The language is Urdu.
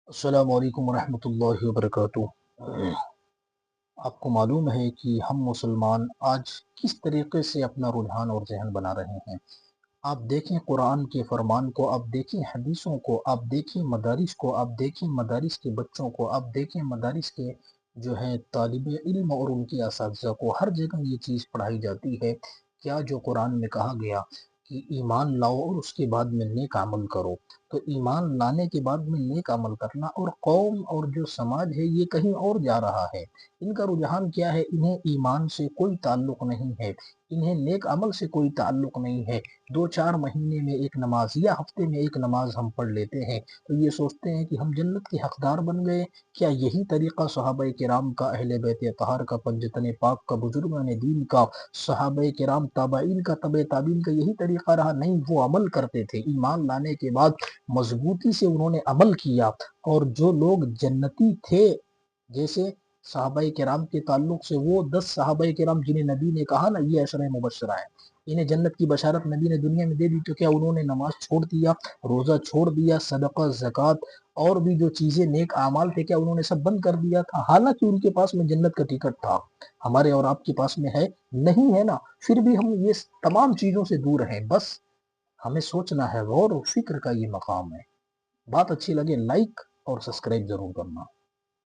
السلام علیکم ورحمۃ اللہ وبرکاتہ۔ آپ کو معلوم ہے کہ ہم مسلمان آج کس طریقے سے اپنا رجحان اور ذہن بنا رہے ہیں۔ آپ دیکھیں قرآن کے فرمان کو، آپ دیکھیں حدیثوں کو، آپ دیکھیں مدارس کو، آپ دیکھیں مدارس کے بچوں کو، آپ دیکھیں مدارس کے جو ہیں طالب علم اور ان کے اساتذہ کو، ہر جگہ یہ چیز پڑھائی جاتی ہے۔ کیا جو قرآن میں کہا گیا کہ ایمان لاؤ اور اس کے بعد میں نیک عمل کرو، تو ایمان لانے کے بعد میں نیک عمل کرنا، اور قوم اور جو سماج ہے یہ کہیں اور جا رہا ہے۔ ان کا رجحان کیا ہے؟ انہیں ایمان سے کوئی تعلق نہیں ہے، انہیں نیک عمل سے کوئی تعلق نہیں ہے۔ 2-4 مہینے میں ایک نماز یا ہفتے میں ایک نماز ہم پڑھ لیتے ہیں تو یہ سوچتے ہیں کہ ہم جنت کے حقدار بن گئے۔ کیا یہی طریقہ صحابہ کرام کا، اہل بیت اطہار کا، پنجتن پاک کا، بزرگان دین کا، صحابہ کرام تابعین کا، تبع تابعین کا یہی طریقہ رہا؟ نہیں، وہ عمل کرتے تھے، ایمان لانے کے بعد مضبوطی سے انہوں نے عمل کیا، اور جو لوگ جنتی تھے، جیسے صحابہ کرام کے تعلق سے وہ 10 صحابہ کرام جنہیں نبی نے کہا نا یہ عشرہ مبشرہ ہیں، انہیں جنت کی بشارت نبی نے دنیا میں دے دی، تو کیا انہوں نے نماز چھوڑ دیا، روزہ چھوڑ دیا، صدقہ، زکوٰۃ اور بھی جو چیزیں نیک اعمال تھے، کیا انہوں نے سب بند کر دیا تھا؟ حالانکہ ان کے پاس میں جنت کا ٹکٹ تھا، ہمارے اور آپ کے پاس میں ہے نہیں، ہے نا؟ پھر بھی ہم یہ تمام چیزوں سے دور ہیں۔ بس ہمیں سوچنا ہے، غور و فکر کا یہ مقام ہے۔ بات اچھی لگے لائک اور سبسکرائب ضرور کرنا۔